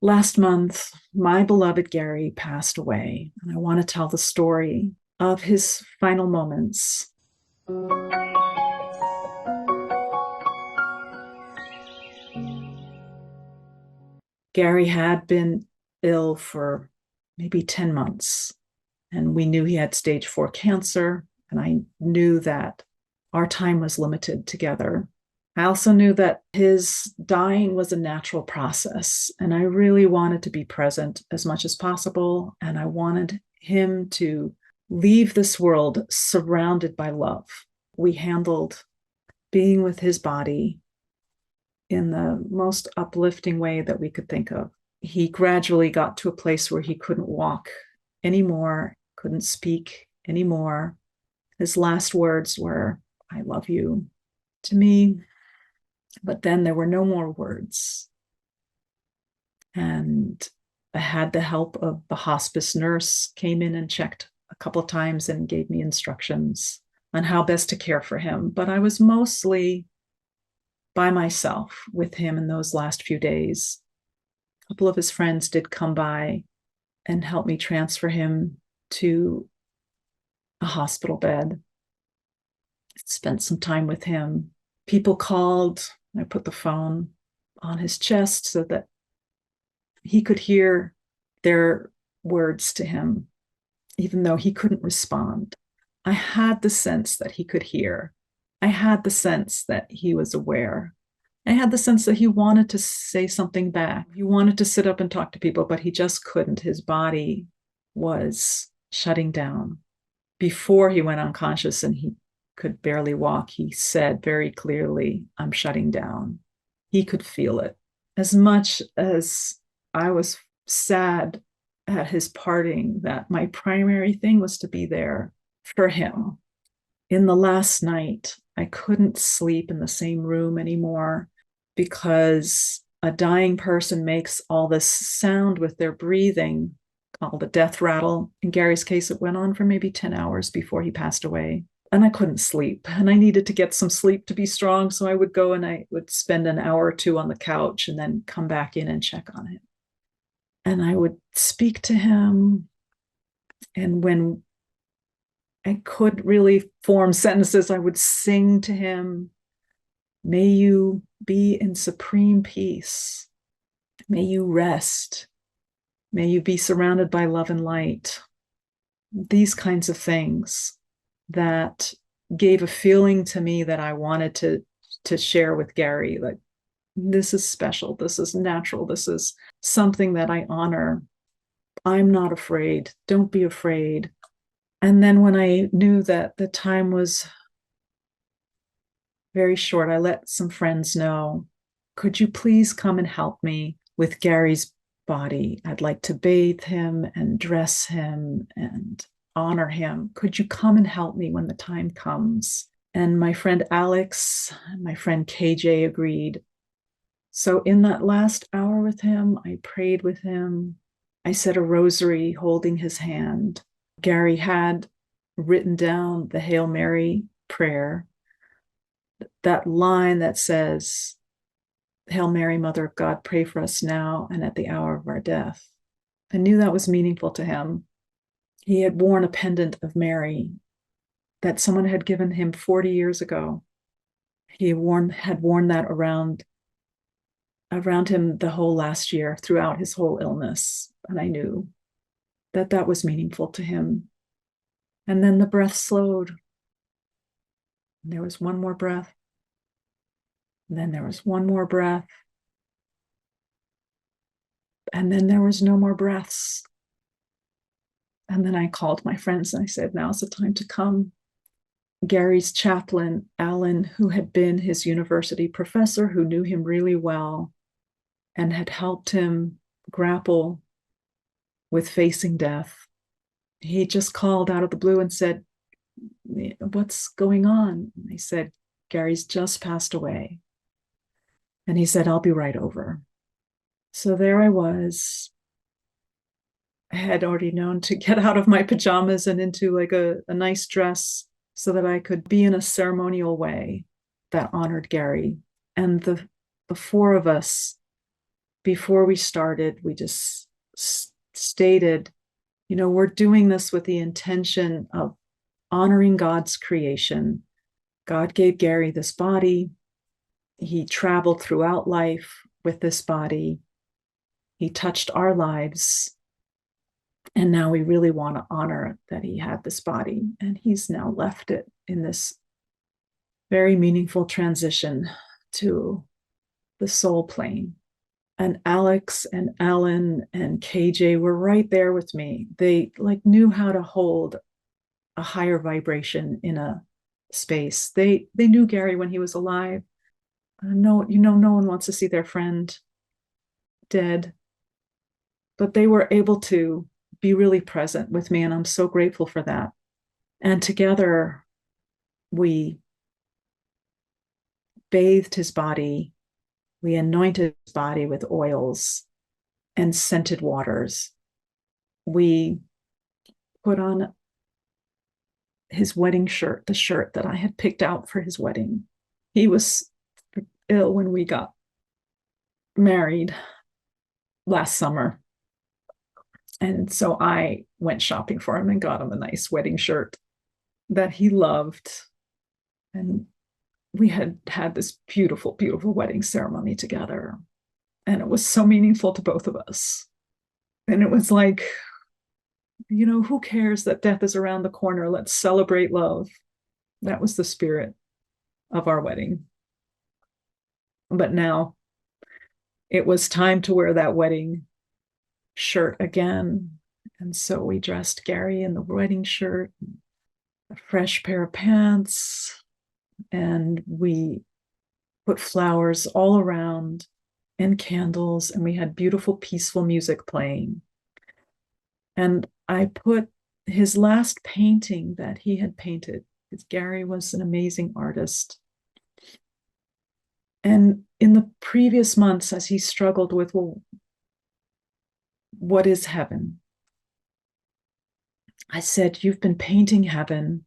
Last month, my beloved Gary passed away, and I want to tell the story of his final moments. Gary had been ill for maybe 10 months, and we knew he had stage 4 cancer, and I knew that our time was limited together. I also knew that his dying was a natural process, and I really wanted to be present as much as possible, and I wanted him to leave this world surrounded by love. We handled being with his body in the most uplifting way that we could think of. He gradually got to a place where he couldn't walk anymore, couldn't speak anymore. His last words were, "I love you," to me. But then there were no more words. And I had the help of the hospice nurse, came in and checked a couple of times and gave me instructions on how best to care for him. But I was mostly by myself with him in those last few days. A couple of his friends did come by and help me transfer him to a hospital bed. Spent some time with him. People called. I put the phone on his chest so that he could hear their words to him, even though he couldn't respond. I had the sense that he could hear. I had the sense that he was aware. I had the sense that he wanted to say something back. He wanted to sit up and talk to people, but he just couldn't. His body was shutting down. Before he went unconscious and he could barely walk, he said very clearly, "I'm shutting down." He could feel it. As much as I was sad at his parting, that my primary thing was to be there for him. In the last night, I couldn't sleep in the same room anymore because a dying person makes all this sound with their breathing called a death rattle. In Gary's case, it went on for maybe 10 hours before he passed away. And I couldn't sleep, and I needed to get some sleep to be strong. So I would go and I would spend an hour or two on the couch and then come back in and check on him. And I would speak to him. And when I could really form sentences, I would sing to him, "May you be in supreme peace. May you rest. May you be surrounded by love and light." These kinds of things that gave a feeling to me that I wanted to share with Gary. Like, this is special. This is natural. This is something that I honor. I'm not afraid. Don't be afraid. And then when I knew that the time was very short, I let some friends know, "Could you please come and help me with Gary's body? I'd like to bathe him and dress him and honor him. Could you come and help me when the time comes?" And my friend Alex and my friend KJ agreed. So in that last hour with him, I prayed with him. I said a rosary holding his hand. Gary had written down the Hail Mary prayer, that line that says, "Hail Mary, Mother of God, pray for us now and at the hour of our death." I knew that was meaningful to him. He had worn a pendant of Mary that someone had given him 40 years ago. He had worn that around him the whole last year throughout his whole illness. And I knew that that was meaningful to him. And then the breath slowed. And there was one more breath. And then there was one more breath. And then there was no more breaths. And then I called my friends and I said, "Now's the time to come." Gary's chaplain, Alan, who had been his university professor, who knew him really well and had helped him grapple with facing death, he just called out of the blue and said, "What's going on?" And I said, "Gary's just passed away." And he said, "I'll be right over." So there I was. I had already known to get out of my pajamas and into like a nice dress so that I could be in a ceremonial way that honored Gary. And the four of us before we started, we just stated, we're doing this with the intention of honoring God's creation. God gave Gary this body. He traveled throughout life with this body. He touched our lives. And now we really want to honor that he had this body, and he's now left it in this very meaningful transition to the soul plane. And Alex and Ellen and KJ were right there with me. They knew how to hold a higher vibration in a space. They knew Gary when he was alive. No, no one wants to see their friend dead, but they were able to be really present with me, and I'm so grateful for that. And together we bathed his body, we anointed his body with oils and scented waters. We put on his wedding shirt, the shirt that I had picked out for his wedding. He was ill when we got married last summer. And so I went shopping for him and got him a nice wedding shirt that he loved. And we had this beautiful, beautiful wedding ceremony together. And it was so meaningful to both of us. And it was like, who cares that death is around the corner? Let's celebrate love. That was the spirit of our wedding. But now it was time to wear that wedding shirt again. And so we dressed Gary in the wedding shirt, a fresh pair of pants, and we put flowers all around and candles, and we had beautiful, peaceful music playing. And I put his last painting that he had painted, because Gary was an amazing artist. And in the previous months, as he struggled with, well, what is heaven? I said, you've been painting heaven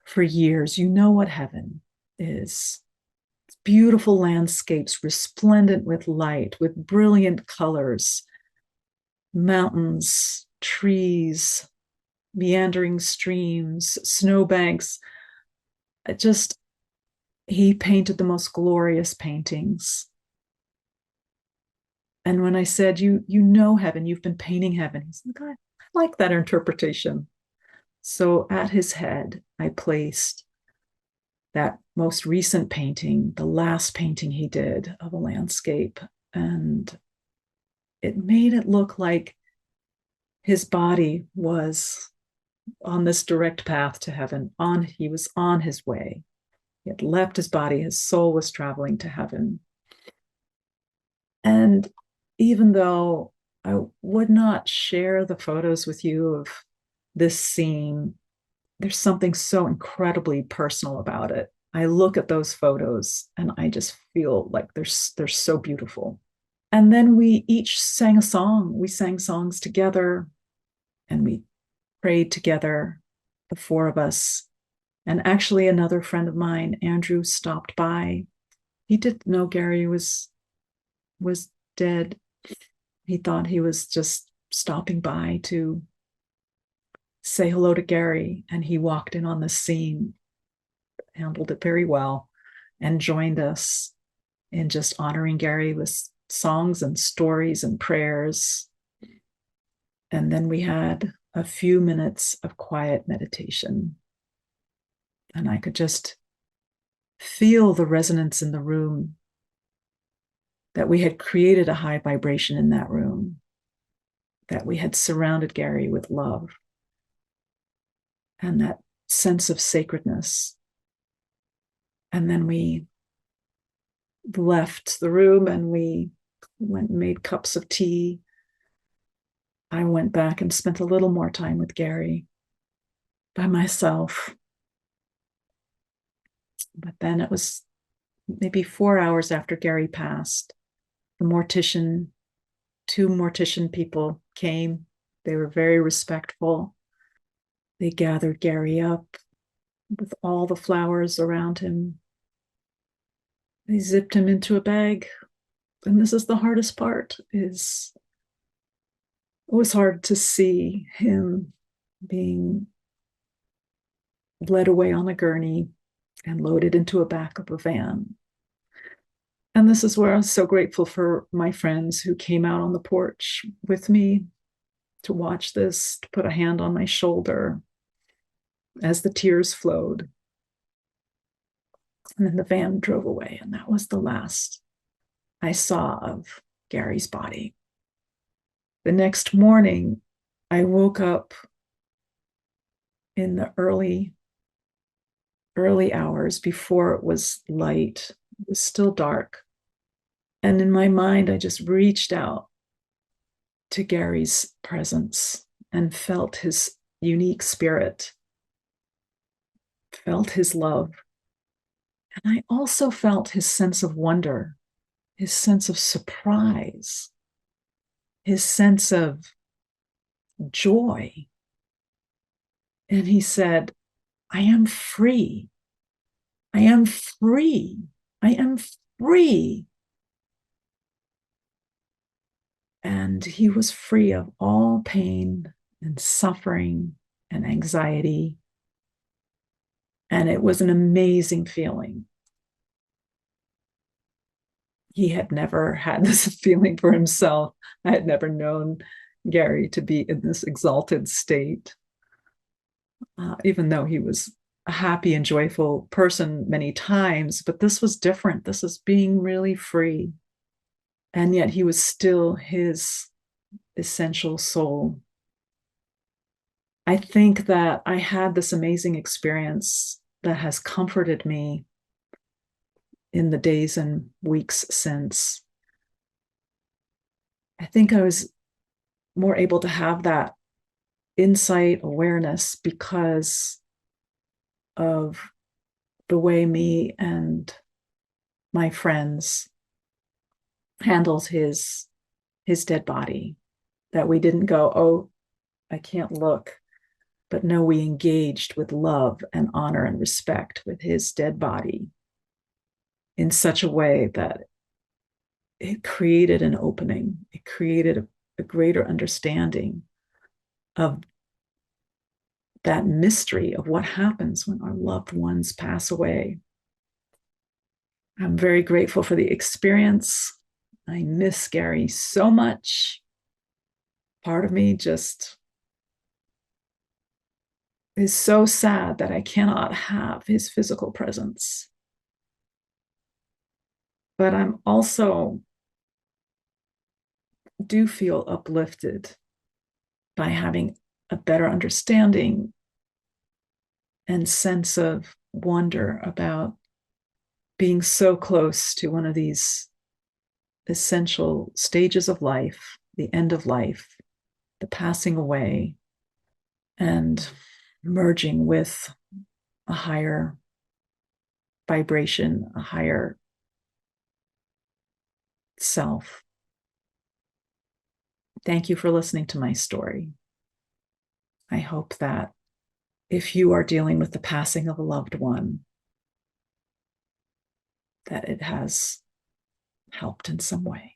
for years. You know what heaven is. It's beautiful landscapes, resplendent with light, with brilliant colors, mountains, trees, meandering streams, snowbanks. He painted the most glorious paintings. And when I said, you know heaven, you've been painting heaven, he's like, I like that interpretation. So at his head, I placed that most recent painting, the last painting he did of a landscape. And it made it look like his body was on this direct path to heaven. He was on his way. He had left his body. His soul was traveling to heaven. And even though I would not share the photos with you of this scene, there's something so incredibly personal about it. I look at those photos and I just feel like they're so beautiful. And then we each sang a song. We sang songs together and we prayed together, the four of us. And actually, another friend of mine, Andrew, stopped by. He didn't know Gary was dead. He thought he was just stopping by to say hello to Gary. And he walked in on the scene, handled it very well, and joined us in just honoring Gary with songs and stories and prayers. And then we had a few minutes of quiet meditation. And I could just feel the resonance in the room, that we had created a high vibration in that room, that we had surrounded Gary with love and that sense of sacredness. And then we left the room and we went and made cups of tea. I went back and spent a little more time with Gary by myself. But then it was maybe 4 hours after Gary passed. Two mortician people came. They were very respectful. They gathered Gary up with all the flowers around him. They zipped him into a bag And this is the hardest part, is it was hard to see him being led away on a gurney and loaded into a back of a van. And this is where I was so grateful for my friends who came out on the porch with me to watch this, to put a hand on my shoulder as the tears flowed. And then the van drove away, and that was the last I saw of Gary's body. The next morning, I woke up in the early hours before it was light. It was still dark. And in my mind, I just reached out to Gary's presence and felt his unique spirit, felt his love. And I also felt his sense of wonder, his sense of surprise, his sense of joy. And he said, I am free. I am free. I am free. And he was free of all pain and suffering and anxiety. And it was an amazing feeling. He had never had this feeling for himself. I had never known Gary to be in this exalted state, even though he was a happy and joyful person many times. But this was different. This is being really free. And yet he was still his essential soul. I think that I had this amazing experience that has comforted me in the days and weeks since. I think I was more able to have that insight, awareness, because of the way me and my friends handled his dead body. That we didn't go, oh, I can't look, but no, we engaged with love and honor and respect with his dead body in such a way that it created an opening. It created a greater understanding of that mystery of what happens when our loved ones pass away. I'm very grateful for the experience. I miss Gary so much. Part of me just is so sad that I cannot have his physical presence. But I'm also do feel uplifted by having a better understanding and sense of wonder about being so close to one of these essential stages of life, the end of life, the passing away, and merging with a higher vibration, a higher self. Thank you for listening to my story. I hope that if you are dealing with the passing of a loved one, that it has helped in some way.